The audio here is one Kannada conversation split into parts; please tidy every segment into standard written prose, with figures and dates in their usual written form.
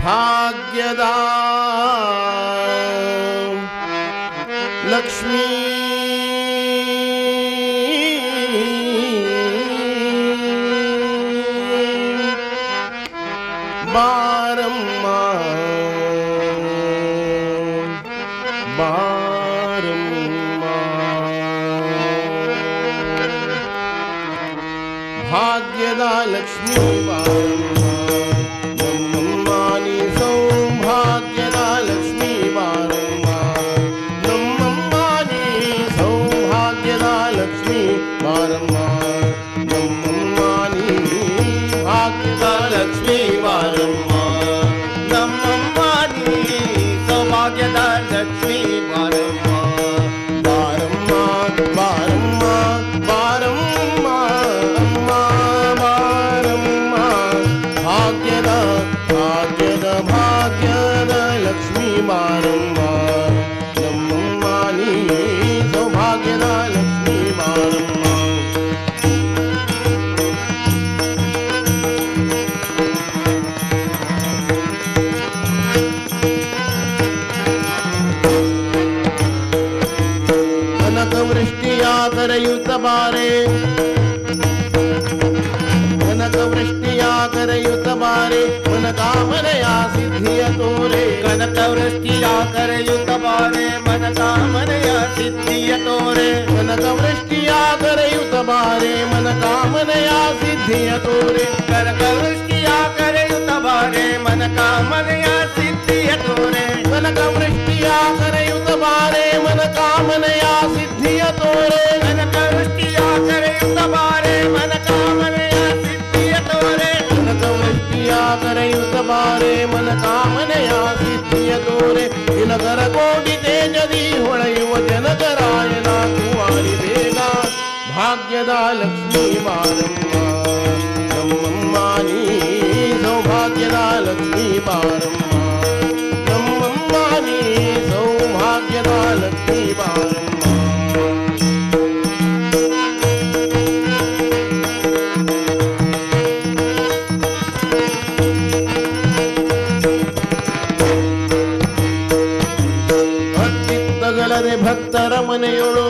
ಭಾಗ್ಯದ ಲಕ್ಷ್ಮೀ ಬಾರಮ್ಮ ಬಾರಮ್ಮ ಭಾಗ್ಯದ ಲಕ್ಷ್ಮೀ ಬಾರಮ್ಮ ನಮ್ಮಮ್ಮ ನೀ ಸೌಭಾಗ್ಯದ ಲಕ್ಷ್ಮೀ ಬಾರಮ್ಮ ನಮ್ಮಮ್ಮ ನೀ ಸೌಭಾಗ್ಯದ ಲಕ್ಷ್ಮೀ ಬಾರಮ್ಮ ನಮ್ಮಮ್ಮ ನೀ ಭಾಗ್ಯದ ಲಕ್ಷ್ಮೀ ಬಾರಮ್ಮ ನಮ್ಮಮ್ಮ ನೀ ಸೌಭಾಗ್ಯದ ಲಕ್ಷ್ಮೀ ಬಾರಮ್ಮ ಬಾರಮ್ಮ ಬಾರಮ್ಮ ಬಾರಮ್ಮ ಅಮ್ಮ ಬಾರಮ್ಮ ಭಾಗ್ಯದ ಭಾಗ್ಯದ ಭಾಗ್ಯದ ಲಕ್ಷ್ಮೀ ಬಾರಮ್ಮ ನಮ್ಮಮ್ಮ ನೀ ಸೌಭಾಗ್ಯದ ಲಕ್ಷ್ಮೀ ಬಾರಮ್ಮ ಕನಕವೃಷ್ಟಿಯ ಕರೆಯುತ್ತ ಬಾರೆ ಕನಕವೃಷ್ಟಿಯ ಕರೆಯುತ್ತ ಬಾರೆ ಮನಕಾಮನೆಯ ಸಿದ್ಧಿಯ ತೋರೆ ಕನಕವೃಷ್ಟಿಯ ಕರೆಯುತ್ತ ಬಾರೆ ಮನಕಾಮನೆಯ ಸಿದ್ಧಿಯ ತೋರೆ ಕನಕವೃಷ್ಟಿಯ ಕರೆಯುತ್ತ ಬಾರೆ ಮನಕಾಮನೆಯ ಸಿದ್ಧಿಯ ತೋರೆ ಕನಕವೃಷ್ಟಿಯ ಕರೆಯುತ್ತ ಬಾರೆ ಮನಕಾಮನೆಯ ಸಿದ್ಧಿಯ ತೋರೆ ಕನಕವೃಷ್ಟಿಯ ಕರೆಯುತ್ತ ಬಾರೆ ಮನಕಾಮನೆಯ ಸಿದ್ಧಿಯ ತೋರೆ ಕನಕವೃಷ್ಟಿಯ ಕರೆಯುತ್ತ ಬಾರೆ ಮನಕಾಮನೆಯ ಸಿದ್ಧಿಯ ತೋರೆ ಕನಕವೃಷ್ಟಿಯ ಕರೆಯುತ್ತ ಬಾರೆ ಮನಕಾಮನೆಯ ಸಿದ್ಧಿಯ ತೋರೆ ದಿನಕರ ಕೋಟಿ ತೇಜದಿ ಹೊಳೆಯುವ ಜನಕರಾಯನ ಕುಮಾರಿ ಬೇಗ ಭಾಗ್ಯದ ಲಕ್ಷ್ಮೀ ಬಾರಮ್ಮ ನಮ್ಮಮ್ಮ ನೀ ಸೌಭಾಗ್ಯದ ಲಕ್ಷ್ಮೀ ಬಾರಮ್ಮ ನಮ್ಮಮ್ಮ ನೀ ಸೌಭಾಗ್ಯದ ಲಕ್ಷ್ಮೀ ಬಾರಮ್ಮ ಭಕ್ತಿತ್ತಗಲದೆ ಭಕ್ತರ ಮನೆಯೊಳು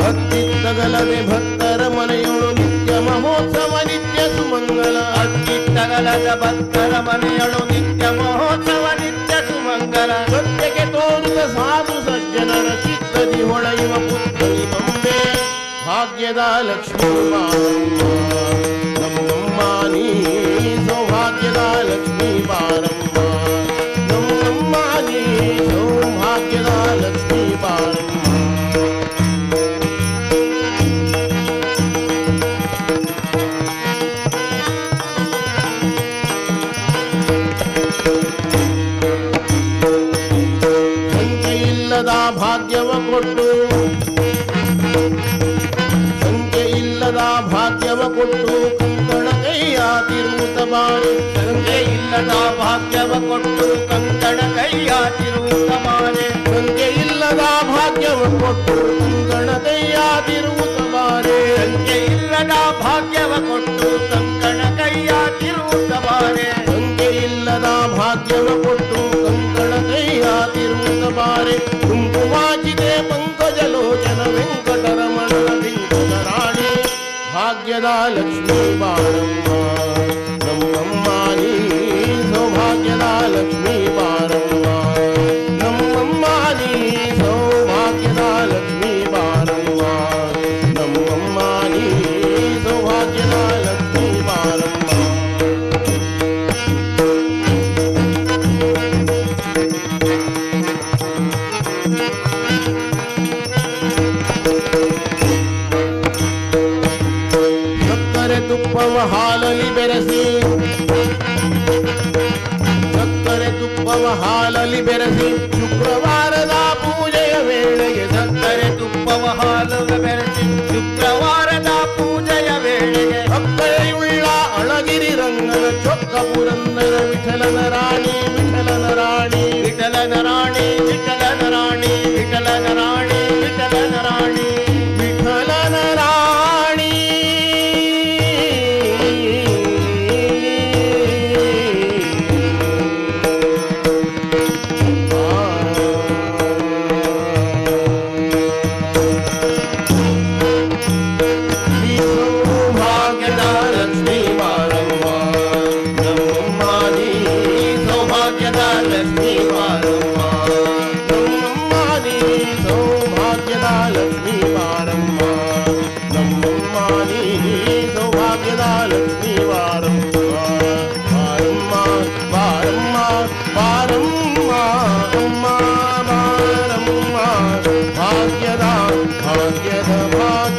ಭಕ್ತಿತ್ತಗಲದೆ ಭಕ್ತರ ಮನೆಯೊಳು ನಿತ್ಯ ಮಹೋತ್ಸವ ನಿತ್ಯ ಸುಮಂಗಲ ಅತ್ತಿತ್ತಗಲದ ಭಕ್ತರ ಮನೆಯಳು ನಿತ್ಯ ಮಹೋತ್ಸವ ನಿತ್ಯ ಸುಮಂಗಲ ಸತ್ಯಕ್ಕೆ ತೋರಿದ ಸಾಧು ಸಜ್ಜನರ ಚಿತ್ತದಿ ಹೊಳೆಯುವ ಪುತ್ರಿ ಬೊಂಬೆ ಭಾಗ್ಯದ ಲಕ್ಷ್ಮೀ ಬಾರಮ್ಮ ನಮ್ಮಮ್ಮ ನೀ ಸೌಭಾಗ್ಯದ ಲಕ್ಷ್ಮೀ ಬಾರಮ್ಮ ನಮ್ಮಮ್ಮ ನೀ ಸೌಭಾಗ್ಯದ ಲಕ್ಷ್ಮೀ ಬಾರಮ್ಮ ಸಂಖ್ಯೆಯಿಲ್ಲದ ಭಾಗ್ಯವ ಕೊಟ್ಟು ಸಂಖ್ಯೆಯಿಲ್ಲದ ಭಾಗ್ಯವ ಕೊಟ್ಟು ಕಂಕಣ ಕೈಯ ತಿರುವುತ ಬಾರಿ ಸಂಖ್ಯೆಯಿಲ್ಲದ ಭಾಗ್ಯವ ಕೊಟ್ಟು ಕಂಕಣ ಕೈಯ ತಿರುವುತ ಬಾರೆ ಸಂಖ್ಯೆಯಿಲ್ಲದ ಭಾಗ್ಯವ ಕೊಟ್ಟು ಕಂಕಣ ಕೈಯ ತಿರುವುತ ಬಾರೆ ಸಂಖ್ಯೆಯಿಲ್ಲದ ಭಾಗ್ಯವ ಕೊಟ್ಟು ಕಂಕಣ ಕೈಯ ತಿರುವುತ ಬಾರೆ ಸಂಖ್ಯೆಯಿಲ್ಲದ ಭಾಗ್ಯವ ಕೊಟ್ಟು ಕಂಕಣ ಕೈಯ ತಿರುವುತ ಬಾರೆ ಕುಂಕುಮಾಚಿದೆ ಪಂಕಜಲೋಚನ ವೆಂಕಟರಮಣ ಬಿಂಕದ ರಾಣಿ ಭಾಗ್ಯದ ಲಕ್ಷ್ಮೀ ಬಾರಮ್ಮ ನಮ್ಮಮ್ಮ ನೀ ಸೌಭಾಗ್ಯದ ಲಕ್ಷ್ಮೀ ಬಾರಮ್ಮ ನಮ್ಮಮ್ಮ ನೀ ಸೌಭಾಗ್ಯದ ಲಕ್ಷ್ಮೀ ಬಾರಮ್ಮ ನಮ್ಮಮ್ಮ ನೀ ಸೌಭಾಗ್ಯದ ಲಕ್ಷ್ಮೀ ಬಾರಮ್ಮ ಸಕ್ಕರೆ ತುಪ್ಪವ ಹಾಲಲ್ಲಿ ಬೆರೆಸಿ ಸಕ್ಕರೆ ತುಪ್ಪವ ಹಾಲಲ್ಲಿ ಬೆರೆಸಿ ಶುಕ್ರವಾರದ ಪೂಜೆಯ ವೇಳೆಗೆ ಸಕ್ಕರೆ ತುಪ್ಪವ ಹಾಲು ಬೆರೆಸಿ ಶುಕ್ರವಾರದ ಪೂಜೆಯ ವೇಳೆಗೆ ಅಕ್ಕರೆಯುಳ್ಳ ಅಳಗಿರಿ ರಂಗನ ಚೊಕ್ಕ ಪುರಂದರ ವಿಠಲನ ರಾಣಿ ವಿಠಲನ ರಾಣಿ ವಿಠಲನ ರಾಣಿ ವಿಠಲನ ರಾಣಿ ವಿಠಲನ ರಾಣಿ ವಿಠಲನ ರಾಣಿ ವಿಠಲನ ರಾಣಿ ಭಾಗ್ಯದ ಭಾಗ್ಯ